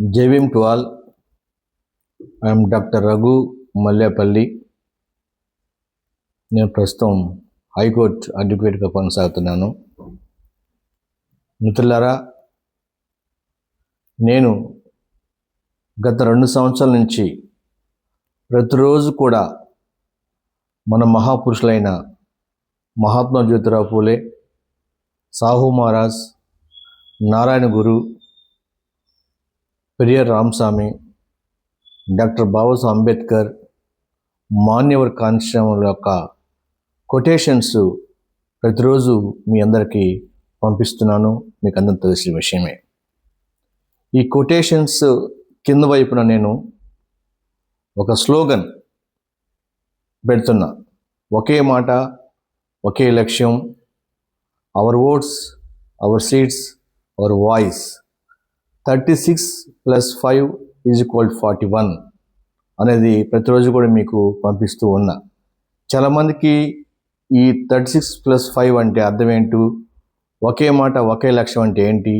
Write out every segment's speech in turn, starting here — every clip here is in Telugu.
జై Bhim to all. I'm doctor Raghu Mallepalli. నేను ప్రస్తుతం హైకోర్టు అడ్వకేట్గా కొనసాగుతున్నాను. మిత్రులారా, నేను గత 2 సంవత్సరాల నుంచి ప్రతిరోజు కూడా మన మహాపురుషులైన మహాత్మా జ్యోతిరావు పూలే, సాహు మహారాజ్, నారాయణ గురు, పెరియార్ రామస్వామి, డాక్టర్ బాబాసాహెబ్ అంబేద్కర్, మాన్యవర్ కాన్స్టిట్యూషన్ యొక్క కొటేషన్స్ ప్రతిరోజు మీ అందరికీ పంపిస్తున్నాను. మీకు అందరికీ తెలిసిన విషయమే. ఈ కొటేషన్స్ కింద వైపున నేను ఒక స్లోగన్ పెడుతున్నా. ఒకే మాట, ఒకే లక్ష్యం, our votes, our seats, our voice. 36 + 5 = 41 అనేది ప్రతిరోజు కూడా మీకు పంపిస్తూ ఉన్నా. చాలామందికి ఈ 36 + 5 అంటే అర్థం ఏంటి, ఒకే మాట ఒకే లక్ష్యం అంటే ఏంటి,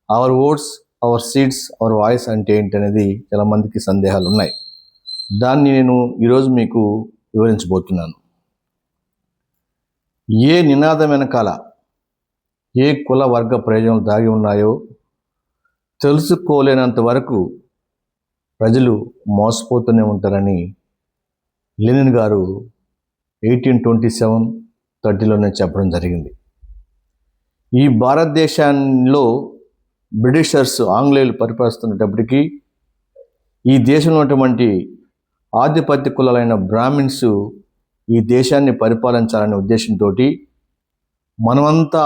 our votes, our seats, our voice అంటే ఏంటి అనేది చాలామందికి సందేహాలు ఉన్నాయి. దాన్ని నేను ఈరోజు మీకు వివరించబోతున్నాను. ఏ నినాదం వెనకాల ఏ కుల వర్గ ప్రయోజనాలు దాగి ఉన్నాయో తెలుసుకోలేనంత వరకు ప్రజలు మోసపోతూనే ఉంటారని లెనిన్ గారు 1827-30లోనే చెప్పడం జరిగింది. ఈ భారతదేశంలో బ్రిటిషర్స్, ఆంగ్లేయులు పరిపాలిస్తున్నప్పటికీ ఈ దేశంలో ఉన్నటువంటి ఆధిపత్య కులాలైన బ్రాహ్మిన్స్ ఈ దేశాన్ని పరిపాలించాలనే ఉద్దేశంతో మనమంతా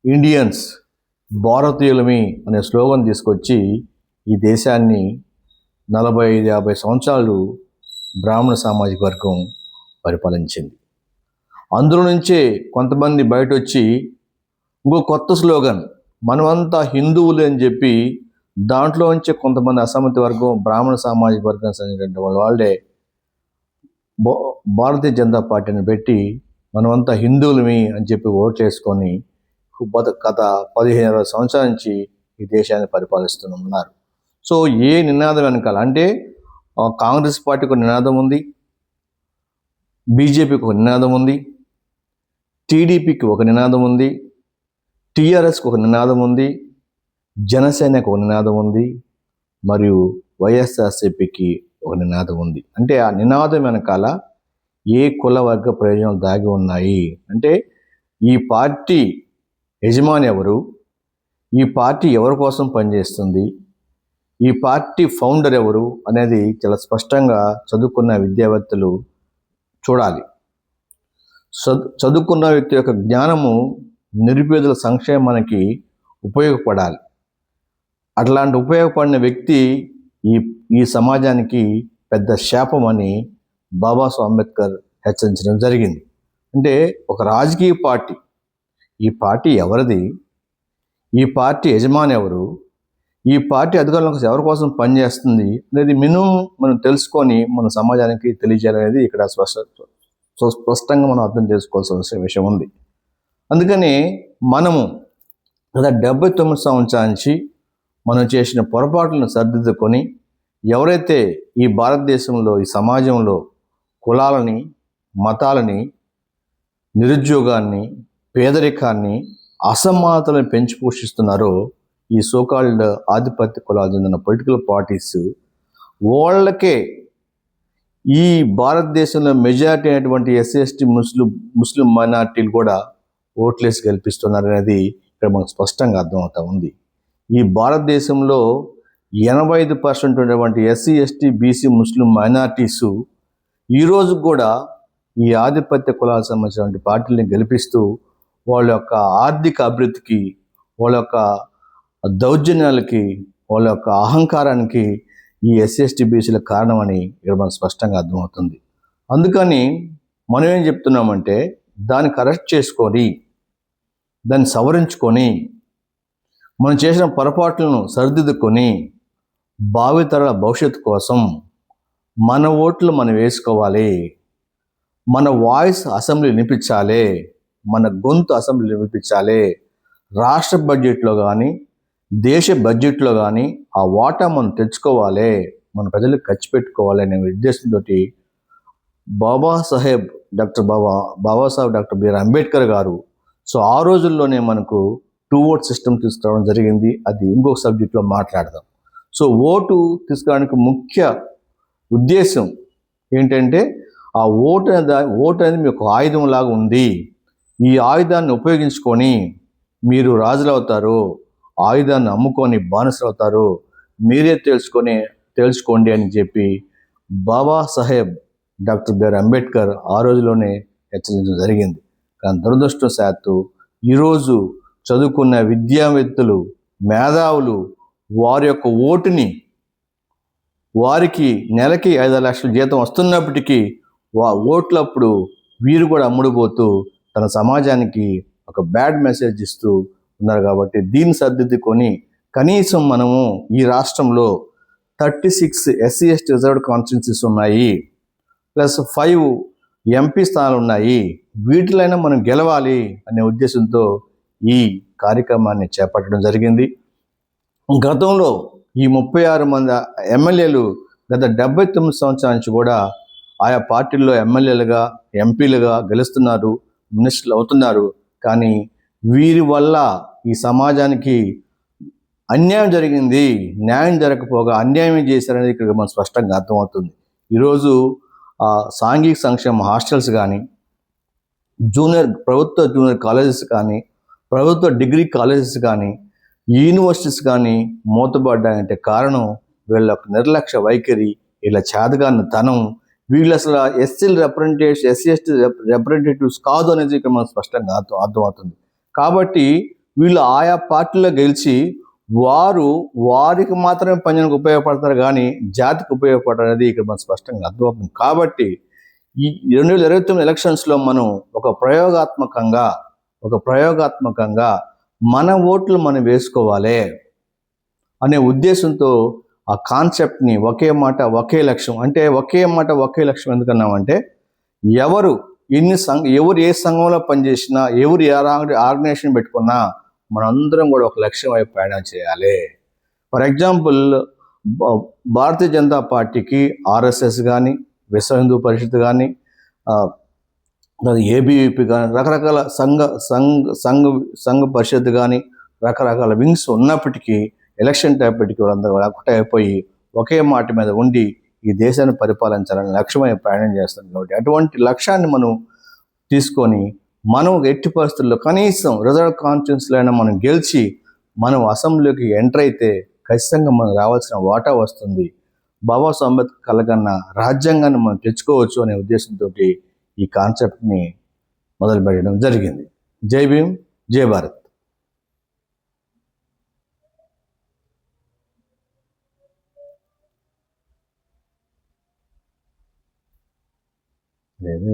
ఇండియన్స్, భారతీయులమి అనే స్లోగన్ తీసుకొచ్చి ఈ దేశాన్ని 45-50 సంవత్సరాలు బ్రాహ్మణ సామాజిక వర్గం పరిపాలించింది. అందులో నుంచే కొంతమంది బయట వచ్చి ఇంకో కొత్త స్లోగన్, మనమంతా హిందువులు అని చెప్పి దాంట్లో నుంచే కొంతమంది అసమ్మతి వర్గం, బ్రాహ్మణ సామాజిక వర్గం చెందినటువంటి వాళ్ళే భారతీయ జనతా పార్టీని పెట్టి మనమంతా హిందువులమి అని చెప్పి ఓట్లు వేసుకొని గత 15-20 సంవత్సరాల నుంచి ఈ దేశాన్ని పరిపాలిస్తున్నారు. సో ఏ నినాదం వెనకాల అంటే కాంగ్రెస్ పార్టీకి ఒక నినాదం ఉంది, బీజేపీకి ఒక నినాదం ఉంది, టీడీపీకి ఒక నినాదం ఉంది, టీఆర్ఎస్కి ఒక నినాదం ఉంది, జనసేనకు ఒక నినాదం ఉంది, మరియు వైఎస్ఆర్సీపీకి ఒక నినాదం ఉంది. అంటే ఆ నినాదం వెనకాల ఏ కుల వర్గ ప్రయోజనాలు దాగి ఉన్నాయి అంటే ఈ పార్టీ యజమాని ఎవరు, ఈ పార్టీ ఎవరి కోసం పనిచేస్తుంది, ఈ పార్టీ ఫౌండర్ ఎవరు అనేది చాలా స్పష్టంగా చదువుకున్న విద్యావేత్తలు చూడాలి. చదువుకున్న వ్యక్తి యొక్క జ్ఞానము నిరుపేదల సంక్షేమానికి ఉపయోగపడాలి. అట్లాంటి ఉపయోగపడిన వ్యక్తి ఈ సమాజానికి పెద్ద శాపం అని బాబాసాహెబ్ అంబేద్కర్ హెచ్చరించడం జరిగింది. అంటే ఒక రాజకీయ పార్టీ, ఈ పార్టీ ఎవరిది, ఈ పార్టీ యజమాని ఎవరు, ఈ పార్టీ అధికారులకు ఎవరి కోసం పనిచేస్తుంది అనేది మినిమం మనం తెలుసుకొని మన సమాజానికి తెలియజేయాలనేది ఇక్కడ స్పష్టంగా మనం అర్థం చేసుకోవాల్సిన విషయం ఉంది. అందుకని మనము గత 79 సంవత్సరాల నుంచి మనం చేసిన పొరపాట్లను సరిదిద్దుకొని ఎవరైతే ఈ భారతదేశంలో, ఈ సమాజంలో కులాలని, మతాలని, నిరుద్యోగాన్ని, పేదరికాన్ని, అసమానతలను పెంచి పోషిస్తున్నారో ఈ సోకాల్డ్ ఆధిపత్య కులాలు చెందిన పొలిటికల్ పార్టీస్, వాళ్ళకే ఈ భారతదేశంలో మెజారిటీ అయినటువంటి SC/ST ముస్లిం మైనార్టీలు కూడా ఓట్లేసి గెలిపిస్తున్నారు అనేది ఇక్కడ మనకు స్పష్టంగా అర్థమవుతా ఉంది. ఈ భారతదేశంలో 85% ఉన్నటువంటి SC/ST, BC, ముస్లిం మైనార్టీసు ఈరోజు కూడా ఈ ఆధిపత్య కులాలకు సంబంధించినటువంటి పార్టీలను గెలిపిస్తూ వాళ్ళ యొక్క ఆర్థిక అభివృద్ధికి, వాళ్ళ యొక్క దౌర్జన్యాలకి, వాళ్ళ యొక్క అహంకారానికి ఈ SC/ST, BCల కారణమని ఇక్కడ మనకు స్పష్టంగా అర్థమవుతుంది. అందుకని మనం ఏం చెప్తున్నామంటే దాన్ని కరెక్ట్ చేసుకొని, దాన్ని సవరించుకొని, మనం చేసిన పొరపాట్లను సరిదిద్దుకొని భావితరాల భవిష్యత్తు కోసం మన ఓట్లు మనం వేసుకోవాలి, మన వాయిస్ అసెంబ్లీ వినిపించాలి, మన గొంతు అసెంబ్లీ వినిపించాలి. రాష్ట్ర బడ్జెట్లో కానీ, దేశ బడ్జెట్లో కానీ ఆ వాటా మనం తెచ్చుకోవాలి, మన ప్రజలకు ఖర్చు పెట్టుకోవాలి అనే ఉద్దేశంతో బాబాసాహెబ్ బాబాసాహెబ్ డాక్టర్ బిఆర్ అంబేద్కర్ గారు సో ఆ రోజుల్లోనే మనకు 2 ఓట్ సిస్టమ్ తీసుకురావడం జరిగింది. అది ఇంకొక సబ్జెక్ట్లో మాట్లాడదాం. సో ఓటు తీసుకోవడానికి ముఖ్య ఉద్దేశం ఏంటంటే ఆ ఓటు అనేది మీకు ఆయుధం లాగా ఉంది. ఈ ఆయుధాన్ని ఉపయోగించుకొని మీరు రాజులు అవుతారు, ఆయుధాన్ని అమ్ముకొని బానిసలు అవుతారు, మీరే తెలుసుకోండి అని చెప్పి బాబాసాహెబ్ డాక్టర్ బిఆర్ అంబేద్కర్ ఆ రోజులోనే హెచ్చరించడం జరిగింది. కానీ దురదృష్టవశాత్తు ఈరోజు చదువుకున్న విద్యావేత్తలు, మేధావులు వారి యొక్క ఓటుని, వారికి నెలకి 5 లక్షల జీతం వస్తున్నప్పటికీ ఓట్లప్పుడు వీరు కూడా అమ్ముడుపోతూ తన సమాజానికి ఒక బ్యాడ్ మెసేజ్ ఇస్తూ ఉన్నారు. కాబట్టి దీన్ని సర్దిద్దుకొని కనీసం మనము ఈ రాష్ట్రంలో 36 SC/ST రిజర్వ్డ్ కాన్స్టిట్యున్సీస్ ఉన్నాయి, ప్లస్ 5 ఎంపీ స్థానాలు ఉన్నాయి, వీటిలైనా మనం గెలవాలి అనే ఉద్దేశంతో ఈ కార్యక్రమాన్ని చేపట్టడం జరిగింది. గతంలో ఈ 36 మంది ఎమ్మెల్యేలు గత 79 సంవత్సరాల నుంచి కూడా ఆయా పార్టీల్లో ఎమ్మెల్యేలుగా, ఎంపీలుగా గెలుస్తున్నారు, మినిస్టర్లు అవుతున్నారు. కానీ వీరి వల్ల ఈ సమాజానికి అన్యాయం జరిగింది, న్యాయం జరగకపోగా అన్యాయం చేశారనేది ఇక్కడ మనకు స్పష్టంగా అర్థమవుతుంది. ఈరోజు సాంఘిక సంక్షేమ హాస్టల్స్ కానీ, ప్రభుత్వ జూనియర్ కాలేజెస్ కానీ, ప్రభుత్వ డిగ్రీ కాలేజెస్ కానీ, యూనివర్సిటీస్ కానీ మూతపడ్డాయంటే కారణం వీళ్ళ నిర్లక్ష్య వైఖరి, వీళ్ళ చేతగాని తనం, వీళ్ళు అసలు SC/ST రిప్రజెంటేటివ్స్ కాదు అనేది ఇక్కడ మనకు స్పష్టంగా అర్థమవుతుంది. కాబట్టి వీళ్ళు ఆయా పార్టీలో గెలిచి వారికి మాత్రమే పనిచేయడానికి ఉపయోగపడతారు కానీ జాతికి ఉపయోగపడరు అనేది ఇక్కడ మనకు స్పష్టంగా అర్థమవుతుంది. కాబట్టి ఈ 2029 ఎలక్షన్స్లో మనం ఒక ప్రయోగాత్మకంగా మన ఓట్లు మనం వేసుకోవాలి అనే ఉద్దేశంతో ఆ కాన్సెప్ట్ని ఒకే మాట ఒకే లక్ష్యం, అంటే ఒకే మాట ఒకే లక్ష్యం ఎందుకన్నామంటే ఎవరు ఏ సంఘంలో పనిచేసినా, ఎవరు ఏ ఆర్గనైజేషన్ పెట్టుకున్నా మనందరం కూడా ఒక లక్ష్యం వైపు ప్రయాణం చేయాలి. ఫర్ ఎగ్జాంపుల్ భారతీయ జనతా పార్టీకి RSS కానీ, విశ్వ హిందూ పరిషత్ కానీ, ABVP కానీ, రకరకాల సంఘ పరిషత్ కానీ, రకరకాల వింగ్స్ ఉన్నప్పటికీ ఎలక్షన్ టైంపటికి వాళ్ళందరూ ఒకటే అయిపోయి ఒకే మాట మీద ఉండి ఈ దేశాన్ని పరిపాలించాలని లక్ష్యమై ప్రయాణం చేస్తాం. కాబట్టి అటువంటి లక్ష్యాన్ని మనం తీసుకొని మనం ఎట్టి పరిస్థితుల్లో కనీసం రిజర్వ్ కాన్స్టిట్యున్సీలో అయినా మనం గెలిచి మనం అసెంబ్లీకి ఎంటర్ అయితే ఖచ్చితంగా మనకు రావాల్సిన వాటా వస్తుంది. బాబాసాహెబ్ అంబేద్కర్ కలగన్న రాజ్యాంగాన్ని మనం తెచ్చుకోవచ్చు అనే ఉద్దేశంతో ఈ కాన్సెప్ట్ని మొదలు పెట్టడం జరిగింది. జై భీమ్, జై భారత్. లేదు